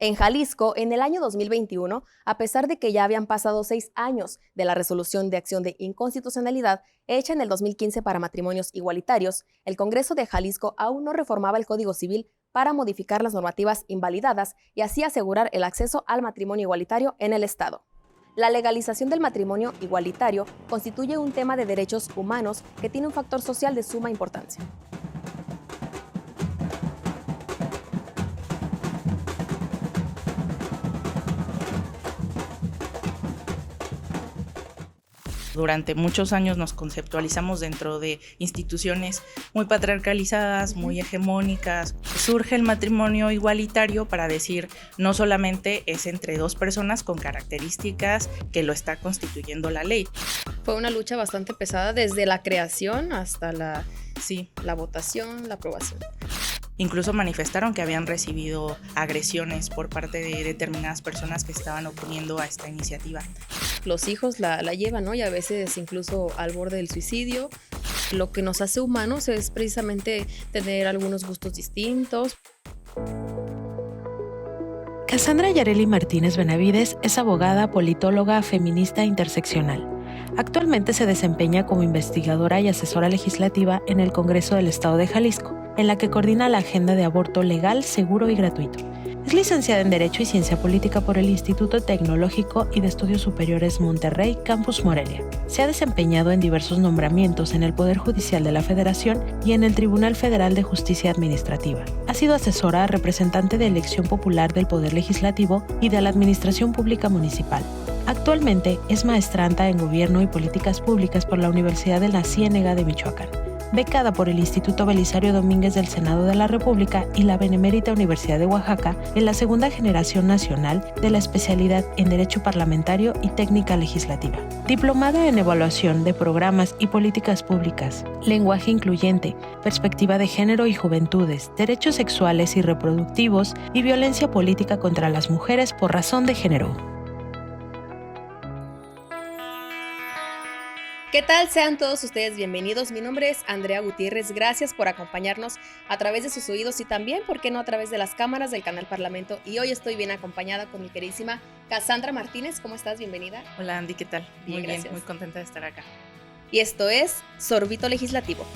En Jalisco, en el año 2021, a pesar de que ya habían pasado 6 años de la resolución de acción de inconstitucionalidad hecha en el 2015 para matrimonios igualitarios, el Congreso de Jalisco aún no reformaba el Código Civil para modificar las normativas invalidadas y así asegurar el acceso al matrimonio igualitario en el Estado. La legalización del matrimonio igualitario constituye un tema de derechos humanos que tiene un factor social de suma importancia. Durante muchos años nos conceptualizamos dentro de instituciones muy patriarcalizadas, muy hegemónicas. Surge el matrimonio igualitario para decir no solamente es entre dos personas con características que lo está constituyendo la ley. Fue una lucha bastante pesada desde la creación hasta la votación, la aprobación. Incluso manifestaron que habían recibido agresiones por parte de determinadas personas que estaban oponiendo a esta iniciativa. Los hijos la llevan, ¿no? Y a veces incluso al borde del suicidio. Lo que nos hace humanos es precisamente tener algunos gustos distintos. Cassandra Yareli Martínez Benavides es abogada, politóloga, feminista interseccional. Actualmente se desempeña como investigadora y asesora legislativa en el Congreso del Estado de Jalisco, en la que coordina la agenda de aborto legal, seguro y gratuito. Es licenciada en Derecho y Ciencia Política por el Instituto Tecnológico y de Estudios Superiores Monterrey, Campus Morelia. Se ha desempeñado en diversos nombramientos en el Poder Judicial de la Federación y en el Tribunal Federal de Justicia Administrativa. Ha sido asesora, representante de elección popular del Poder Legislativo y de la Administración Pública Municipal. Actualmente es maestranta en Gobierno y Políticas Públicas por la Universidad de la Ciénega de Michoacán, becada por el Instituto Belisario Domínguez del Senado de la República y la Benemérita Universidad de Oaxaca en la segunda generación nacional de la especialidad en Derecho Parlamentario y Técnica Legislativa. Diplomada en Evaluación de Programas y Políticas Públicas, Lenguaje Incluyente, Perspectiva de Género y Juventudes, Derechos Sexuales y Reproductivos y Violencia Política contra las Mujeres por razón de género. ¿Qué tal? Sean todos ustedes bienvenidos. Mi nombre es Andrea Gutiérrez. Gracias por acompañarnos a través de sus oídos y también, ¿por qué no?, a través de las cámaras del canal Parlamento. Y hoy estoy bien acompañada con mi queridísima Cassandra Martínez. ¿Cómo estás? Bienvenida. Hola Andy, ¿qué tal? Muy bien, gracias. muy contenta de estar acá. Y esto es Sorbito Legislativo.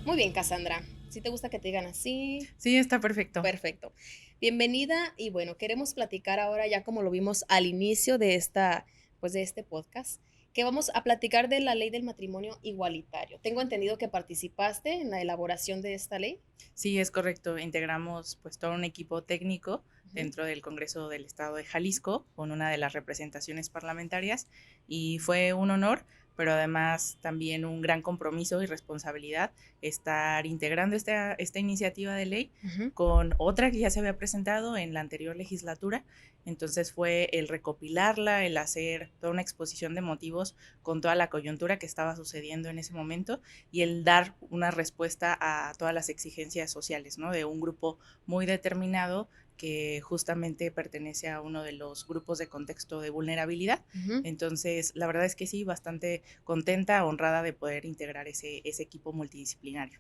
Muy bien, Cassandra. ¿Sí te gusta que te digan así? Sí, está perfecto. Perfecto. Bienvenida y bueno, queremos platicar ahora, ya como lo vimos al inicio de este podcast, que vamos a platicar de la ley del matrimonio igualitario. Tengo entendido que participaste en la elaboración de esta ley. Sí, es correcto. Integramos pues todo un equipo técnico dentro del Congreso del Estado de Jalisco con una de las representaciones parlamentarias y fue un honor, pero además también un gran compromiso y responsabilidad estar integrando esta iniciativa de ley con otra que ya se había presentado en la anterior legislatura. Entonces fue el recopilarla, el hacer toda una exposición de motivos con toda la coyuntura que estaba sucediendo en ese momento y el dar una respuesta a todas las exigencias sociales, ¿no?, de un grupo muy determinado que justamente pertenece a uno de los grupos de contexto de vulnerabilidad. Entonces, la verdad es que sí, bastante contenta, honrada de poder integrar ese equipo multidisciplinario.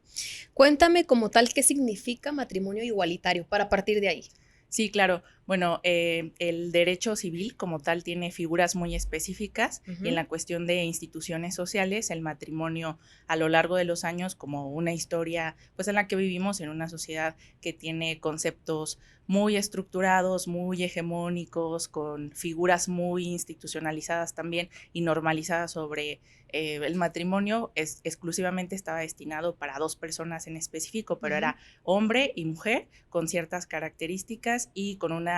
Cuéntame como tal qué significa matrimonio igualitario para partir de ahí. Sí, claro. Bueno, el derecho civil como tal tiene figuras muy específicas y en la cuestión de instituciones sociales, el matrimonio a lo largo de los años como una historia pues en la que vivimos en una sociedad que tiene conceptos muy estructurados, muy hegemónicos, con figuras muy institucionalizadas también y normalizadas sobre el matrimonio exclusivamente estaba destinado para dos personas en específico, pero era hombre y mujer con ciertas características y con una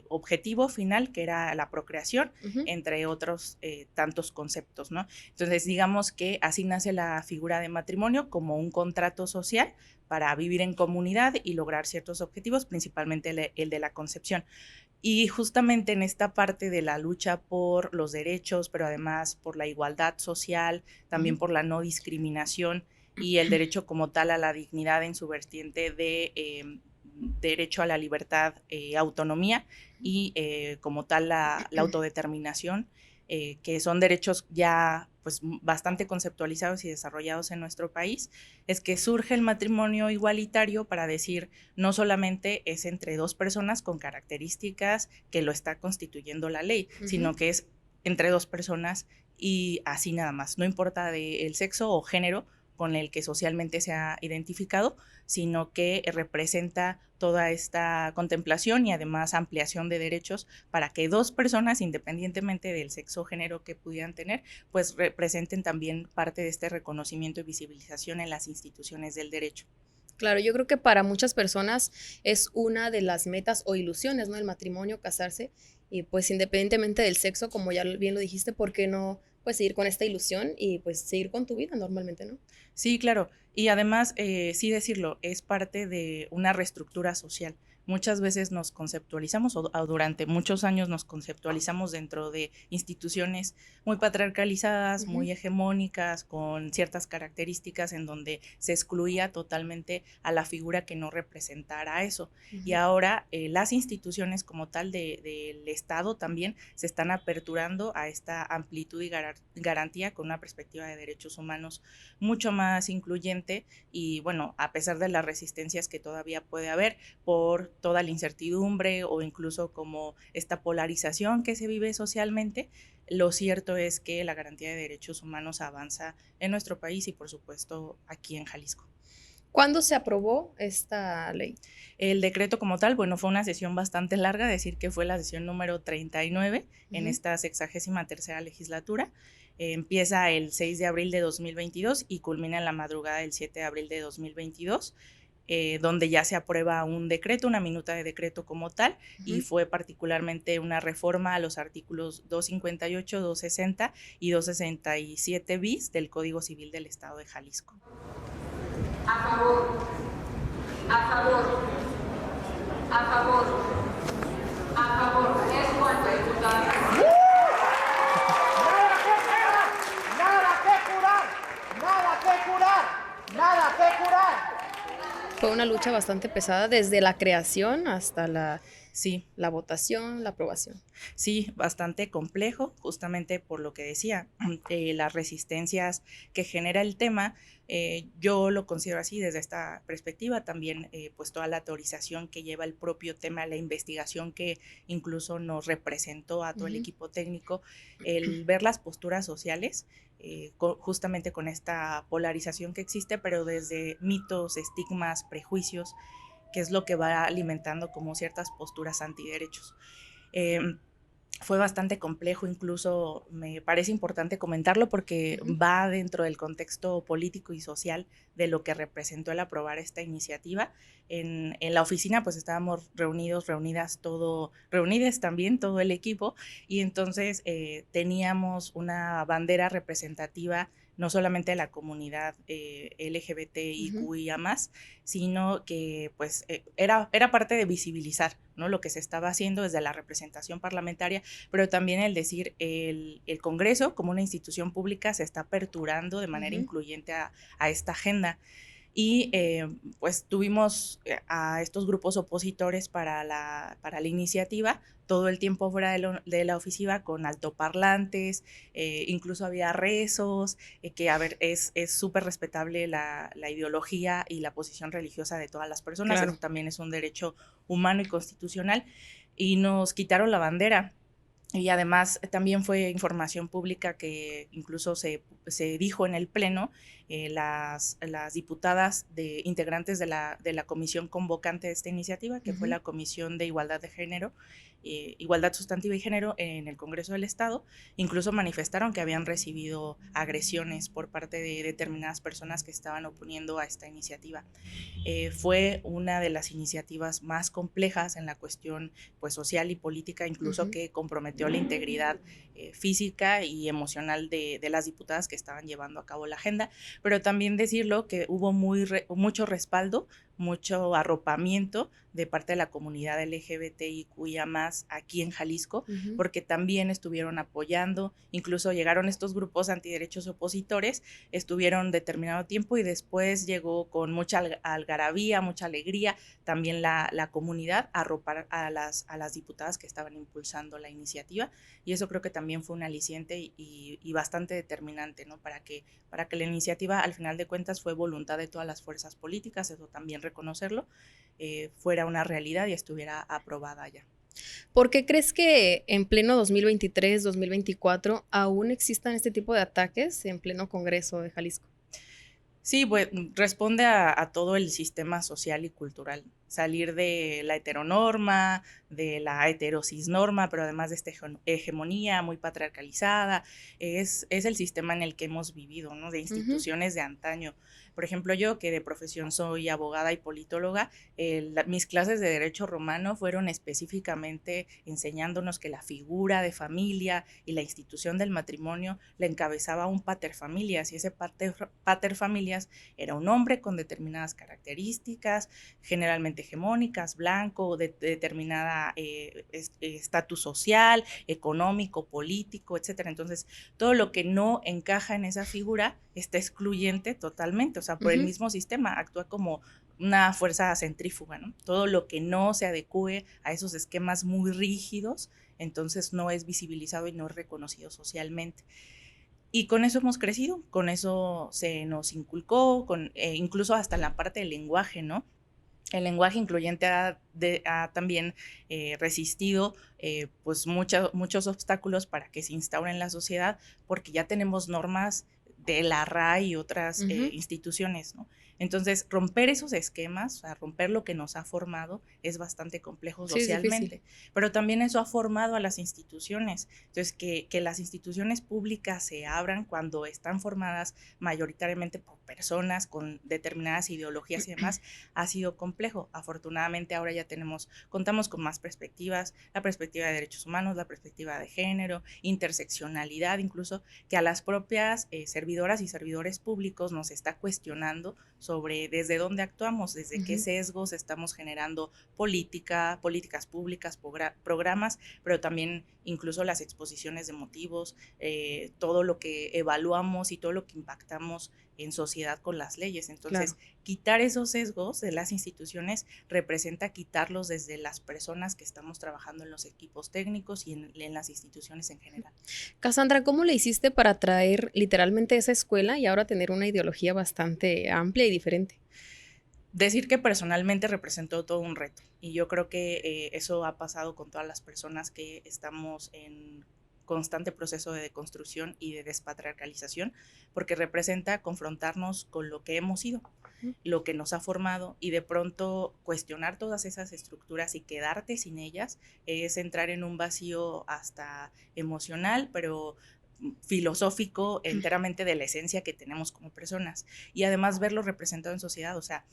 objetivo final que era la procreación, Ujú. entre otros tantos conceptos, ¿no? Entonces, digamos que así nace la figura de matrimonio como un contrato social para vivir en comunidad y lograr ciertos objetivos, principalmente el de la concepción. Y justamente en esta parte de la lucha por los derechos, pero además por la igualdad social, también Ujú. por la no discriminación y el derecho como tal a la dignidad en su vertiente de derecho a la libertad, autonomía y como tal la autodeterminación, que son derechos ya pues bastante conceptualizados y desarrollados en nuestro país, es que surge el matrimonio igualitario para decir no solamente es entre dos personas con características que lo está constituyendo la ley, sino que es entre dos personas y así nada más, no importa el sexo o género con el que socialmente se ha identificado, sino que representa toda esta contemplación y además ampliación de derechos para que dos personas, independientemente del sexo o género que pudieran tener, pues representen también parte de este reconocimiento y visibilización en las instituciones del derecho. Claro, yo creo que para muchas personas es una de las metas o ilusiones, ¿no? El matrimonio, casarse, y pues independientemente del sexo, como ya bien lo dijiste, ¿por qué no pues seguir con esta ilusión y pues seguir con tu vida normalmente, ¿no? Sí, claro. Y además, sí decirlo, es parte de una reestructura social. Muchas veces nos conceptualizamos o durante muchos años nos conceptualizamos dentro de instituciones muy patriarcalizadas, Ujú. muy hegemónicas, con ciertas características en donde se excluía totalmente a la figura que no representara eso. Y Ujú. ahora las instituciones como tal del Estado también se están aperturando a esta amplitud y garantía con una perspectiva de derechos humanos mucho más incluyente y bueno, a pesar de las resistencias que todavía puede haber por toda la incertidumbre o incluso como esta polarización que se vive socialmente, lo cierto es que la garantía de derechos humanos avanza en nuestro país y por supuesto aquí en Jalisco. ¿Cuándo se aprobó esta ley? El decreto como tal, bueno, fue una sesión bastante larga, decir que fue la sesión número 39 en Ujú. esta 63ª legislatura. Empieza el 6 de abril de 2022 y culmina en la madrugada del 7 de abril de 2022, donde ya se aprueba un decreto, una minuta de decreto como tal, y Ujú. fue particularmente una reforma a los artículos 258, 260 y 267 bis del Código Civil del Estado de Jalisco. A favor, a favor, a favor, a favor. Es cuanto, diputada. Nada que curar, nada que curar, nada que curar. Fue una lucha bastante pesada desde la creación hasta Sí, la votación, la aprobación. sí, bastante complejo, justamente por lo que decía, las resistencias que genera el tema, yo lo considero así desde esta perspectiva, también pues toda la teorización que lleva el propio tema, la investigación que incluso nos representó a todo el Ujú. equipo técnico, el ver las posturas sociales, justamente con esta polarización que existe, pero desde mitos, estigmas, prejuicios, que es lo que va alimentando como ciertas posturas antiderechos. Eh, Fue bastante complejo, incluso me parece importante comentarlo porque Ujú. va dentro del contexto político y social de lo que representó el aprobar esta iniciativa. En la oficina pues estábamos reunidas también todo el equipo y entonces teníamos una bandera representativa no solamente de la comunidad Ujú. LGBTIQIA+, sino que pues era parte de visibilizar, ¿no?, lo que se estaba haciendo desde la representación parlamentaria, pero también el decir el Congreso como una institución pública se está aperturando de manera Ujú. incluyente a esta agenda. Y pues tuvimos a estos grupos opositores para la iniciativa todo el tiempo fuera de la oficina con altoparlantes, incluso había rezos, que a ver, es súper respetable la ideología y la posición religiosa de todas las personas, Claro. eso también es un derecho humano y constitucional, y nos quitaron la bandera. Y además también fue información pública que incluso se dijo en el Pleno, las diputadas integrantes de la comisión convocante de esta iniciativa, que fue Ujú. la Comisión de Igualdad de Género, Igualdad Sustantiva y Género en el Congreso del Estado. Incluso manifestaron que habían recibido agresiones por parte de determinadas personas que estaban oponiendo a esta iniciativa. Fue una de las iniciativas más complejas en la cuestión pues, social y política, incluso que comprometió la integridad física y emocional de las diputadas que estaban llevando a cabo la agenda, pero también decirlo que hubo mucho respaldo, mucho arropamiento de parte de la comunidad LGBTIQIA+ aquí en Jalisco, porque también estuvieron apoyando, incluso llegaron estos grupos antiderechos opositores, estuvieron determinado tiempo y después llegó con mucha algarabía, mucha alegría, también la comunidad a arropar a las diputadas que estaban impulsando la iniciativa, y eso creo que también fue un aliciente y bastante determinante, ¿no? Para que la iniciativa, al final de cuentas, fue voluntad de todas las fuerzas políticas, eso también reconocerlo, fuera una realidad y estuviera aprobada ya. ¿Por qué crees que en pleno 2023, 2024 aún existan este tipo de ataques en pleno Congreso de Jalisco? Sí, pues responde a todo el sistema social y cultural. Salir de la heteronorma, de la heterocisnorma, pero además de esta hegemonía muy patriarcalizada, es el sistema en el que hemos vivido, ¿no? De instituciones de antaño. Por ejemplo, yo que de profesión soy abogada y politóloga, mis clases de derecho romano fueron específicamente enseñándonos que la figura de familia y la institución del matrimonio la encabezaba un paterfamilias, y ese paterfamilias era un hombre con determinadas características, generalmente hegemónicas, blanco, de determinada estatus social, económico, político, etcétera. Entonces, todo lo que no encaja en esa figura está excluyente totalmente, o sea, por el mismo sistema, actúa como una fuerza centrífuga, ¿no? Todo lo que no se adecue a esos esquemas muy rígidos, entonces no es visibilizado y no es reconocido socialmente. Y con eso hemos crecido, con eso se nos inculcó, incluso hasta la parte del lenguaje, ¿no? El lenguaje incluyente ha también resistido pues muchos obstáculos para que se instaure en la sociedad, porque ya tenemos normas de la RAI y otras instituciones, ¿no? Entonces, romper esos esquemas, o sea, romper lo que nos ha formado es bastante complejo socialmente, pero también eso ha formado a las instituciones. Entonces, que las instituciones públicas se abran cuando están formadas mayoritariamente por personas con determinadas ideologías y demás, ha sido complejo. Afortunadamente, ahora ya contamos con más perspectivas, la perspectiva de derechos humanos, la perspectiva de género, interseccionalidad, incluso que a las propias servidoras y servidores públicos nos está cuestionando sobre desde dónde actuamos, desde qué sesgos estamos generando políticas públicas, programas, pero también incluso las exposiciones de motivos, todo lo que evaluamos y todo lo que impactamos en sociedad con las leyes. Entonces, quitar esos sesgos de las instituciones representa quitarlos desde las personas que estamos trabajando en los equipos técnicos y en las instituciones en general. Cassandra, ¿cómo le hiciste para traer literalmente esa escuela y ahora tener una ideología bastante amplia y diferente? Decir que personalmente representó todo un reto, y yo creo que eso ha pasado con todas las personas que estamos en constante proceso de deconstrucción y de despatriarcalización, porque representa confrontarnos con lo que hemos sido, lo que nos ha formado, y de pronto cuestionar todas esas estructuras y quedarte sin ellas es entrar en un vacío hasta emocional, pero filosófico, enteramente de la esencia que tenemos como personas, y además verlo representado en sociedad. O sea,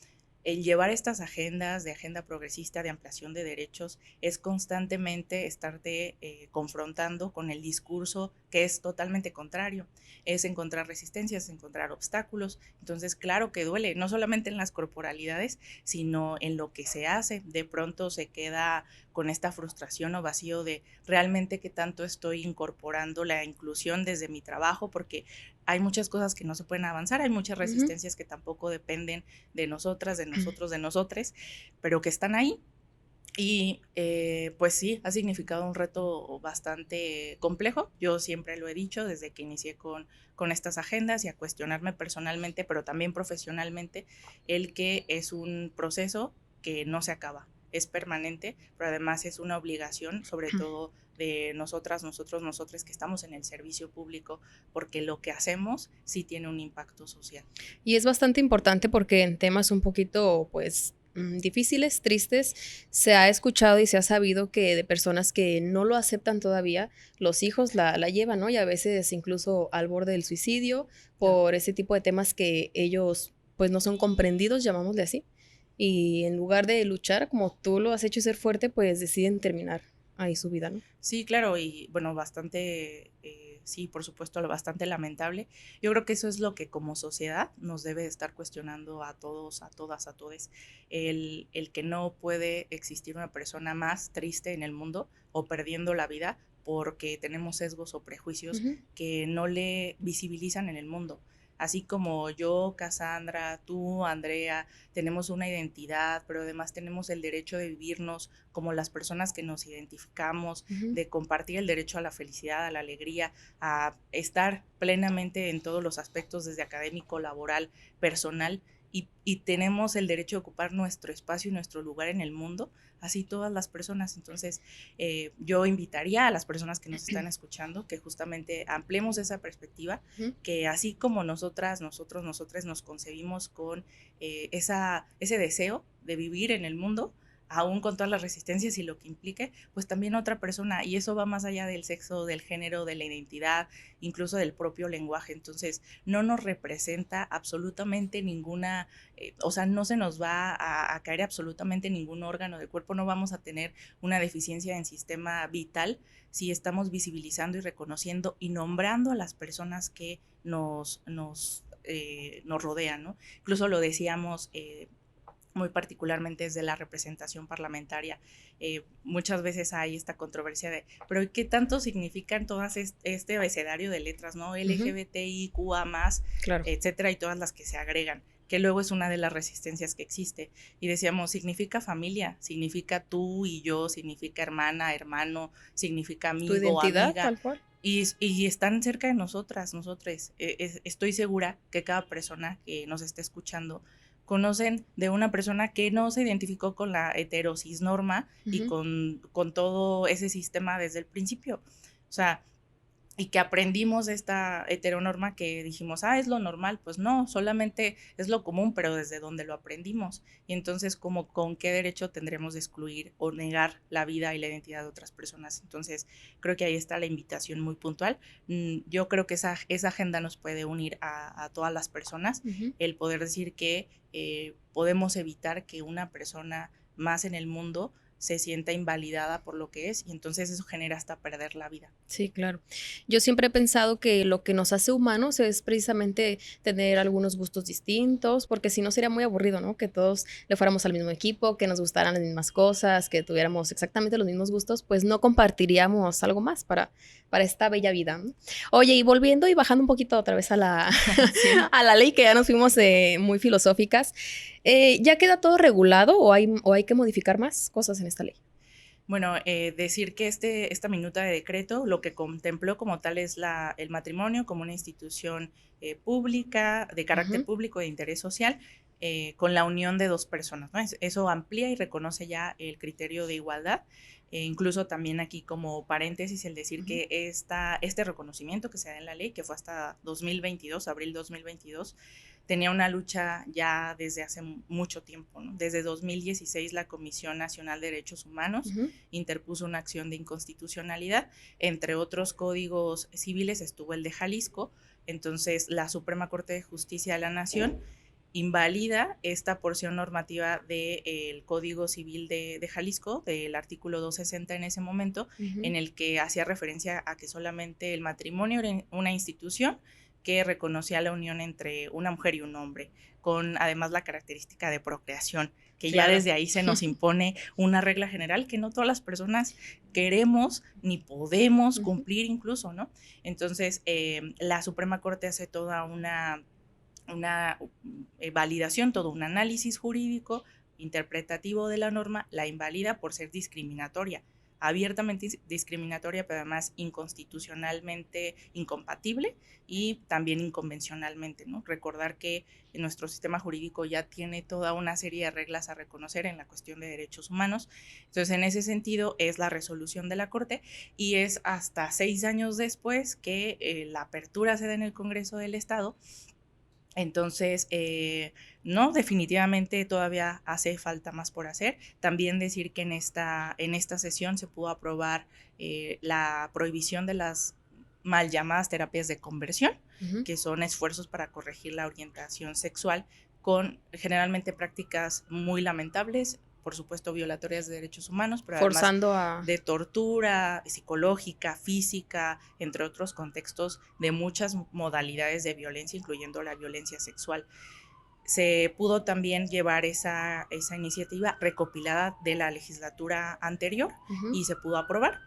el llevar estas agendas de agenda progresista, de ampliación de derechos, es constantemente estarte confrontando con el discurso que es totalmente contrario. Es encontrar resistencias, encontrar obstáculos. Entonces, claro que duele, no solamente en las corporalidades, sino en lo que se hace. De pronto se queda con esta frustración o vacío de realmente qué tanto estoy incorporando la inclusión desde mi trabajo, porque hay muchas cosas que no se pueden avanzar, hay muchas resistencias que tampoco dependen de nosotras, de nosotros, de nosotres, pero que están ahí. Y pues sí, ha significado un reto bastante complejo. Yo siempre lo he dicho desde que inicié con estas agendas, y a cuestionarme personalmente, pero también profesionalmente, el que es un proceso que no se acaba, es permanente, pero además es una obligación, sobre todo de nosotras, nosotros, nosotres que estamos en el servicio público, porque lo que hacemos sí tiene un impacto social. Y es bastante importante porque en temas un poquito, pues, difíciles, tristes, se ha escuchado y se ha sabido que de personas que no lo aceptan todavía, los hijos la llevan, ¿no? Y a veces incluso al borde del suicidio por ese tipo de temas que ellos pues no son comprendidos, llamámosle así. Y en lugar de luchar como tú lo has hecho y ser fuerte, pues deciden terminar ahí su vida, ¿no? Sí, claro, y bueno, bastante, sí, por supuesto, bastante lamentable. Yo creo que eso es lo que como sociedad nos debe estar cuestionando a todos, a todas, a todes, el que no puede existir una persona más triste en el mundo o perdiendo la vida porque tenemos sesgos o prejuicios que no le visibilizan en el mundo. Así como yo, Cassandra, tú, Andrea, tenemos una identidad, pero además tenemos el derecho de vivirnos como las personas que nos identificamos, de compartir el derecho a la felicidad, a la alegría, a estar plenamente en todos los aspectos, desde académico, laboral, personal, y tenemos el derecho de ocupar nuestro espacio y nuestro lugar en el mundo, así todas las personas. Entonces, yo invitaría a las personas que nos están escuchando que justamente ampliemos esa perspectiva, que así como nosotras, nosotros, nosotres nos concebimos con ese deseo de vivir en el mundo, aún con todas las resistencias y lo que implique, pues también otra persona, y eso va más allá del sexo, del género, de la identidad, incluso del propio lenguaje. Entonces, no nos representa absolutamente ninguna, o sea, no se nos va a caer absolutamente ningún órgano del cuerpo, no vamos a tener una deficiencia en sistema vital si estamos visibilizando y reconociendo y nombrando a las personas que nos rodean, ¿no? Incluso lo decíamos muy particularmente desde la representación parlamentaria. Muchas veces hay esta controversia de, pero ¿qué tanto significan todas este abecedario de letras, ¿no? LGBTIQA+, Claro. etcétera, y todas las que se agregan, que luego es una de las resistencias que existe. Y decíamos, significa familia, significa tú y yo, significa hermana, hermano, significa amigo, Tu identidad, amiga. tal cual. Y están cerca de nosotras, nosotres. Estoy segura que cada persona que nos esté escuchando conocen de una persona que no se identificó con la heterosis norma y con todo ese sistema desde el principio. O sea, y que aprendimos esta heteronorma que dijimos, es lo normal. Pues no, solamente es lo común, pero desde donde lo aprendimos. Y entonces, ¿con qué derecho tendremos de excluir o negar la vida y la identidad de otras personas? Entonces, creo que ahí está la invitación muy puntual. Yo creo que esa agenda nos puede unir a todas las personas, el poder decir que podemos evitar que una persona más en el mundo se sienta invalidada por lo que es, y entonces eso genera hasta perder la vida. Sí, claro. Yo siempre he pensado que lo que nos hace humanos es precisamente tener algunos gustos distintos, porque si no sería muy aburrido, ¿no? Que todos le fuéramos al mismo equipo, que nos gustaran las mismas cosas, que tuviéramos exactamente los mismos gustos, pues no compartiríamos algo más para esta bella vida, ¿no? Oye, y volviendo y bajando un poquito otra vez a la, a la ley, que ya nos fuimos muy filosóficas, ¿ya queda todo regulado o hay que modificar más cosas en esta ley? Bueno, decir que esta minuta de decreto lo que contempló como tal es el matrimonio como una institución pública, de carácter público de interés social, con la unión de dos personas, ¿no? Eso amplía y reconoce ya el criterio de igualdad. Incluso también aquí como paréntesis el decir que este reconocimiento que se da en la ley, que fue hasta 2022, abril 2022, tenía una lucha ya desde hace mucho tiempo, ¿no? Desde 2016 la Comisión Nacional de Derechos Humanos interpuso una acción de inconstitucionalidad. Entre otros códigos civiles estuvo el de Jalisco. Entonces la Suprema Corte de Justicia de la Nación invalida esta porción normativa del Código Civil de Jalisco, del artículo 260 en ese momento, en el que hacía referencia a que solamente el matrimonio era una institución que reconocía la unión entre una mujer y un hombre, con además la característica de procreación, que ya desde ahí se nos impone una regla general que no todas las personas queremos ni podemos cumplir incluso, ¿no? Entonces, la Suprema Corte hace toda una validación, todo un análisis jurídico interpretativo de la norma, la invalida por ser discriminatoria, abiertamente discriminatoria, pero además inconstitucionalmente incompatible y también inconvencionalmente, ¿no? Recordar que nuestro sistema jurídico ya tiene toda una serie de reglas a reconocer en la cuestión de derechos humanos. Entonces, en ese sentido, es la resolución de la Corte y es hasta 6 años después que la apertura se da en el Congreso del Estado Entonces, no, definitivamente todavía hace falta más por hacer. También decir que en esta sesión se pudo aprobar la prohibición de las mal llamadas terapias de conversión, que son esfuerzos para corregir la orientación sexual con generalmente prácticas muy lamentables, por supuesto violatorias de derechos humanos, pero Forzando además de tortura psicológica, física, entre otros contextos de muchas modalidades de violencia, incluyendo la violencia sexual. Se pudo también llevar esa iniciativa recopilada de la legislatura anterior y se pudo aprobar.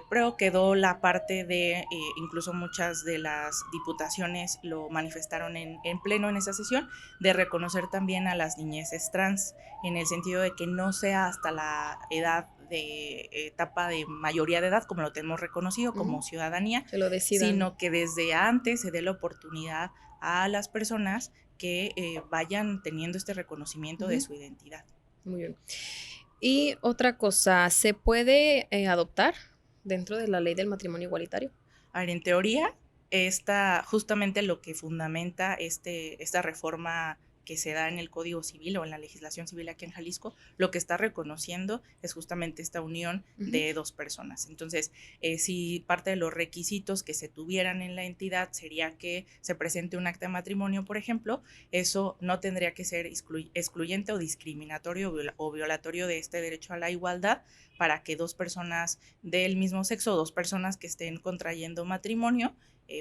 Pero quedó la parte de, incluso muchas de las diputaciones lo manifestaron en pleno en esa sesión, de reconocer también a las niñeces trans, en el sentido de que no sea hasta la edad de etapa de mayoría de edad, como lo tenemos reconocido como ciudadanía, que lo decidan, sino que desde antes se dé la oportunidad a las personas que vayan teniendo este reconocimiento de su identidad. Muy bien. Y otra cosa, ¿se puede adoptar dentro de la ley del matrimonio igualitario? A ver, en teoría, justamente lo que fundamenta esta reforma que se da en el Código Civil o en la legislación civil aquí en Jalisco, lo que está reconociendo es justamente esta unión de dos personas. Entonces, si parte de los requisitos que se tuvieran en la entidad sería que se presente un acta de matrimonio, por ejemplo, eso no tendría que ser excluyente o discriminatorio o violatorio de este derecho a la igualdad para que dos personas del mismo sexo o dos personas que estén contrayendo matrimonio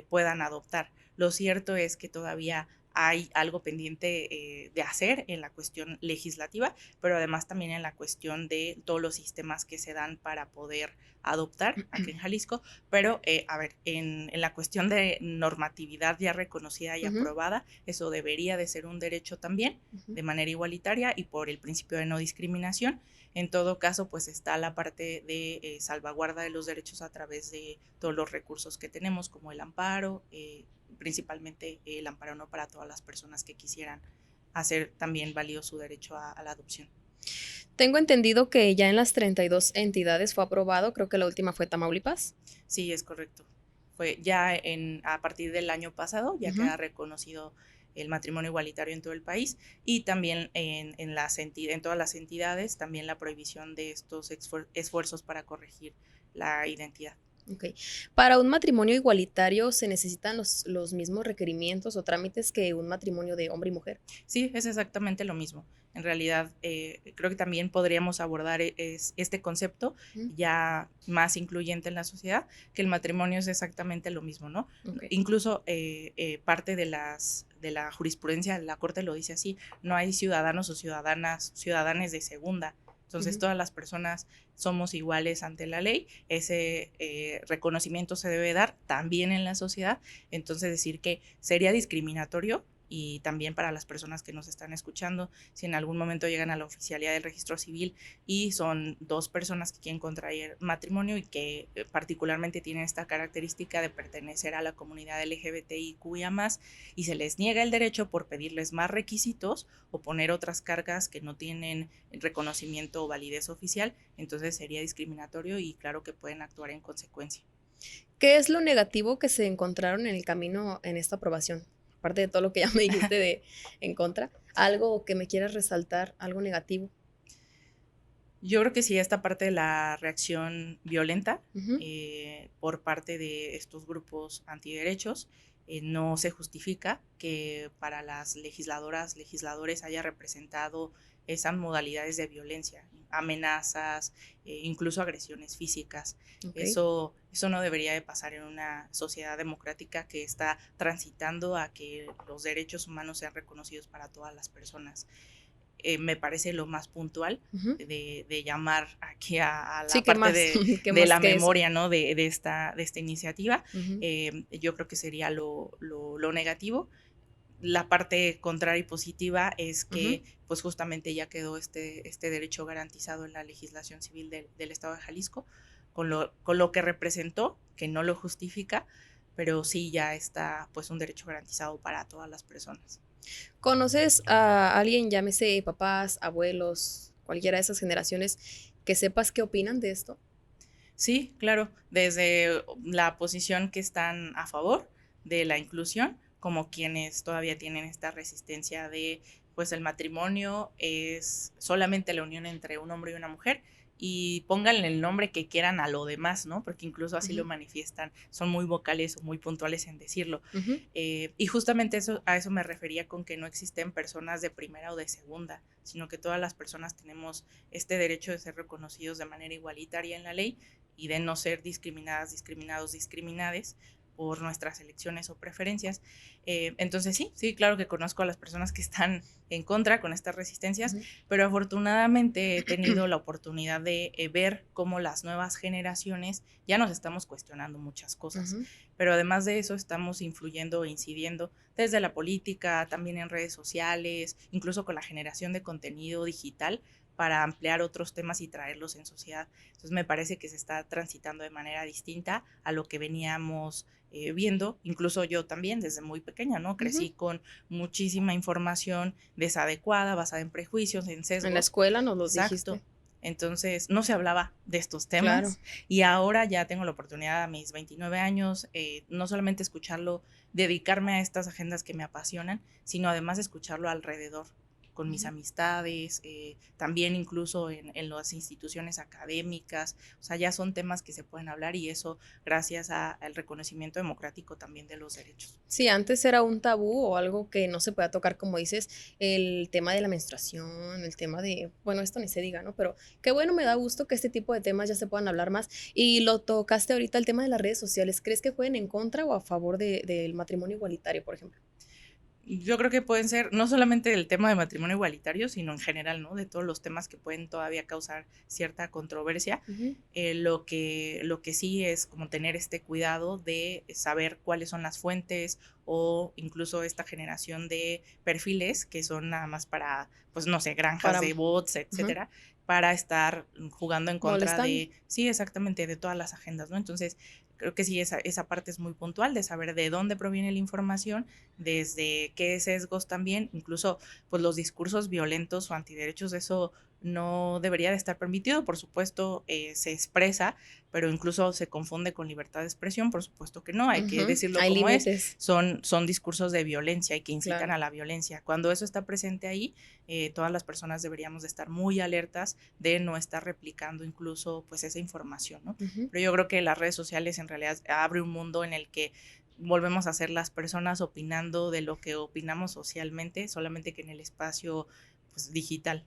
puedan adoptar. Lo cierto es que todavía hay algo pendiente de hacer en la cuestión legislativa, pero además también en la cuestión de todos los sistemas que se dan para poder adoptar aquí en Jalisco. Pero, a ver, en la cuestión de normatividad ya reconocida y aprobada, eso debería de ser un derecho también, de manera igualitaria y por el principio de no discriminación. En todo caso, pues está la parte de salvaguarda de los derechos a través de todos los recursos que tenemos, como el amparo, principalmente el amparo no para todas las personas que quisieran hacer también válido su derecho a la adopción. Tengo entendido que ya en las 32 entidades fue aprobado, creo que la última fue Tamaulipas. Sí, es correcto. Fue ya a partir del año pasado, ya queda reconocido el matrimonio igualitario en todo el país y también en todas las entidades, también la prohibición de estos esfuerzos para corregir la identidad. Okay. Para un matrimonio igualitario, ¿se necesitan los mismos requerimientos o trámites que un matrimonio de hombre y mujer? Sí, es exactamente lo mismo. En realidad, creo que también podríamos abordar este concepto ya más incluyente en la sociedad, que el matrimonio es exactamente lo mismo, ¿no? Okay. Incluso parte de la jurisprudencia, la Corte lo dice así, no hay ciudadanos o ciudadanes de segunda. Entonces, todas las personas somos iguales ante la ley, ese reconocimiento se debe dar también en la sociedad, entonces decir que sería discriminatorio. Y también para las personas que nos están escuchando, si en algún momento llegan a la oficialía del registro civil y son dos personas que quieren contraer matrimonio y que particularmente tienen esta característica de pertenecer a la comunidad LGBTIQIA+, y se les niega el derecho por pedirles más requisitos o poner otras cargas que no tienen reconocimiento o validez oficial, entonces sería discriminatorio y claro que pueden actuar en consecuencia. ¿Qué es lo negativo que se encontraron en el camino en esta aprobación? Aparte de todo lo que ya me dijiste de en contra, algo que me quieras resaltar, algo negativo. Yo creo que sí, esta parte de la reacción violenta por parte de estos grupos antiderechos no se justifica que para las legisladores haya representado esas modalidades de violencia, amenazas, incluso agresiones físicas. Okay. Eso no debería de pasar en una sociedad democrática que está transitando a que los derechos humanos sean reconocidos para todas las personas. Me parece lo más puntual de llamar aquí a la parte de la memoria, ¿no? de esta iniciativa. Yo creo que sería lo negativo. La parte contraria y positiva es que pues justamente ya quedó este derecho garantizado en la legislación civil del Estado de Jalisco, con lo que representó, que no lo justifica, pero sí ya está pues un derecho garantizado para todas las personas. ¿Conoces a alguien, llámese papás, abuelos, cualquiera de esas generaciones, que sepas qué opinan de esto? Sí, claro, desde la posición que están a favor de la inclusión, como quienes todavía tienen esta resistencia de, pues el matrimonio es solamente la unión entre un hombre y una mujer, y pónganle el nombre que quieran a lo demás, ¿no? Porque incluso así lo manifiestan, son muy vocales o muy puntuales en decirlo. Y justamente a eso me refería con que no existen personas de primera o de segunda, sino que todas las personas tenemos este derecho de ser reconocidos de manera igualitaria en la ley y de no ser discriminadas, discriminados, discriminades por nuestras elecciones o preferencias. Entonces sí, claro que conozco a las personas que están en contra con estas resistencias, pero afortunadamente he tenido la oportunidad de ver cómo las nuevas generaciones ya nos estamos cuestionando muchas cosas, pero además de eso estamos influyendo e incidiendo desde la política, también en redes sociales, incluso con la generación de contenido digital para ampliar otros temas y traerlos en sociedad. Entonces me parece que se está transitando de manera distinta a lo que veníamos viendo, incluso yo también desde muy pequeña, ¿no? Crecí con muchísima información desadecuada, basada en prejuicios, en sesgos. En la escuela nos lo Exacto. dijiste. Entonces no se hablaba de estos temas, y ahora ya tengo la oportunidad a mis 29 años, no solamente escucharlo, dedicarme a estas agendas que me apasionan, sino además escucharlo alrededor, con mis amistades, también incluso en las instituciones académicas. O sea, ya son temas que se pueden hablar, y eso gracias al reconocimiento democrático también de los derechos. Sí, antes era un tabú o algo que no se podía tocar, como dices, el tema de la menstruación, el tema de, bueno, esto ni se diga, ¿no? Pero qué bueno, me da gusto que este tipo de temas ya se puedan hablar más. Y lo tocaste ahorita, el tema de las redes sociales. ¿Crees que jueguen en contra o a favor del matrimonio igualitario, por ejemplo? Yo creo que pueden ser no solamente el tema de matrimonio igualitario, sino en general, ¿no? De todos los temas que pueden todavía causar cierta controversia. Lo que sí es como tener este cuidado de saber cuáles son las fuentes, o incluso esta generación de perfiles que son nada más para, pues no sé, granjas de bots, etcétera, para estar jugando en contra de, sí, exactamente, de todas las agendas, ¿no? Entonces, creo que sí, esa parte es muy puntual, de saber de dónde proviene la información, desde qué sesgos también, incluso pues los discursos violentos o antiderechos, eso no debería de estar permitido. Por supuesto, se expresa, pero incluso se confunde con libertad de expresión. Por supuesto que no, hay que decirlo Hay como límites. son discursos de violencia y que incitan a la violencia. Cuando eso está presente ahí, todas las personas deberíamos de estar muy alertas de no estar replicando incluso pues esa información, ¿no? Pero yo creo que las redes sociales en realidad abre un mundo en el que volvemos a ser las personas opinando de lo que opinamos socialmente, solamente que en el espacio pues digital.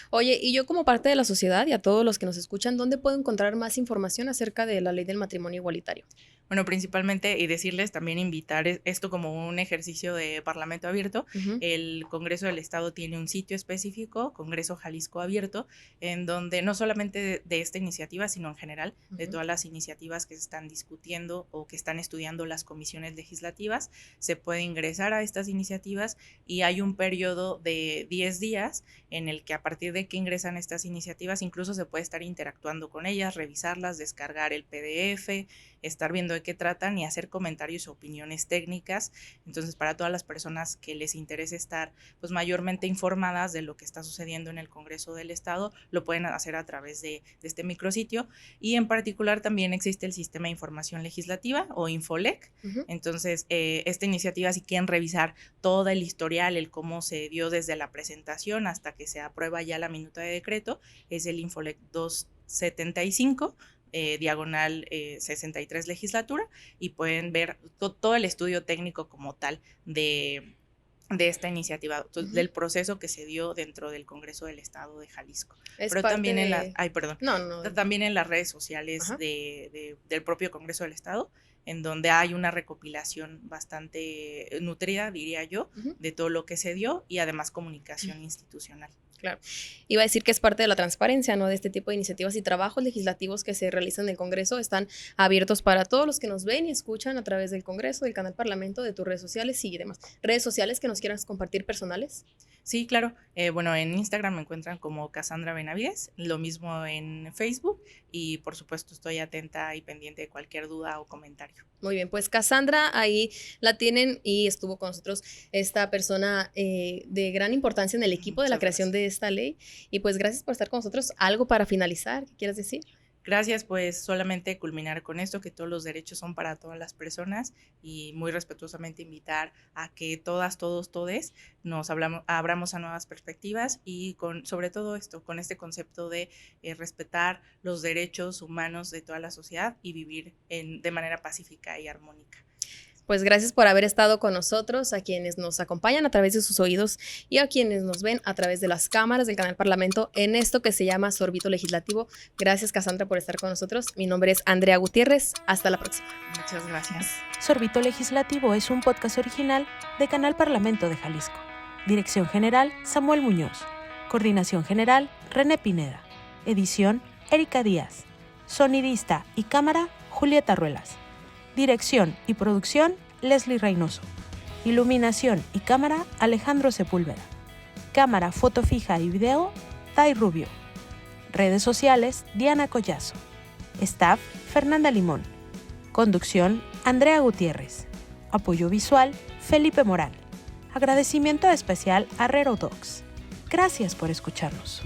Oye, y yo como parte de la sociedad y a todos los que nos escuchan, ¿dónde puedo encontrar más información acerca de la ley del matrimonio igualitario? Bueno, principalmente, y decirles también, invitar esto como un ejercicio de Parlamento abierto. El Congreso del Estado tiene un sitio específico, Congreso Jalisco Abierto, en donde no solamente de esta iniciativa, sino en general de todas las iniciativas que se están discutiendo o que están estudiando las comisiones legislativas, se puede ingresar a estas iniciativas, y hay un periodo de 10 días en el que a partir de que ingresan estas iniciativas, incluso se puede estar interactuando con ellas, revisarlas, descargar el PDF, estar viendo de qué tratan y hacer comentarios o opiniones técnicas. Entonces, para todas las personas que les interese estar pues mayormente informadas de lo que está sucediendo en el Congreso del Estado, lo pueden hacer a través de este micrositio. Y en particular también existe el Sistema de Información Legislativa o Infolec. Entonces, esta iniciativa, si quieren revisar todo el historial, el cómo se dio desde la presentación hasta que se aprueba ya la minuta de decreto, es el Infolec 275, diagonal 63 legislatura, y pueden ver todo el estudio técnico como tal de esta iniciativa, del proceso que se dio dentro del Congreso del Estado de Jalisco. Pero también también en las redes sociales del propio Congreso del Estado, en donde hay una recopilación bastante nutrida, diría yo, de todo lo que se dio, y además comunicación institucional. Claro. Iba a decir que es parte de la transparencia, ¿no? De este tipo de iniciativas y trabajos legislativos que se realizan en el Congreso están abiertos para todos los que nos ven y escuchan a través del Congreso, del canal Parlamento, de tus redes sociales y demás. ¿Redes sociales que nos quieras compartir personales? Sí, claro. Bueno, en Instagram me encuentran como Cassandra Benavides, lo mismo en Facebook, y por supuesto estoy atenta y pendiente de cualquier duda o comentario. Muy bien, pues Cassandra, ahí la tienen, y estuvo con nosotros esta persona de gran importancia en el equipo de la creación de esta ley, y pues gracias por estar con nosotros. ¿Algo para finalizar que quieras decir? Gracias, pues solamente culminar con esto, que todos los derechos son para todas las personas y muy respetuosamente invitar a que todas, todos, todes nos abramos a nuevas perspectivas y sobre todo esto, con este concepto de respetar los derechos humanos de toda la sociedad y vivir de manera pacífica y armónica. Pues gracias por haber estado con nosotros, a quienes nos acompañan a través de sus oídos y a quienes nos ven a través de las cámaras del Canal Parlamento en esto que se llama Sorbito Legislativo. Gracias, Cassandra, por estar con nosotros. Mi nombre es Andrea Gutiérrez. Hasta la próxima. Muchas gracias. Sorbito Legislativo es un podcast original de Canal Parlamento de Jalisco. Dirección general, Samuel Muñoz. Coordinación general, René Pineda. Edición, Erika Díaz. Sonidista y cámara, Julieta Ruelas. Dirección y producción, Leslie Reynoso. Iluminación y cámara, Alejandro Sepúlveda. Cámara, foto fija y video, Tai Rubio. Redes sociales, Diana Collazo. Staff, Fernanda Limón. Conducción, Andrea Gutiérrez. Apoyo visual, Felipe Moral. Agradecimiento especial a Rero Docs. Gracias por escucharnos.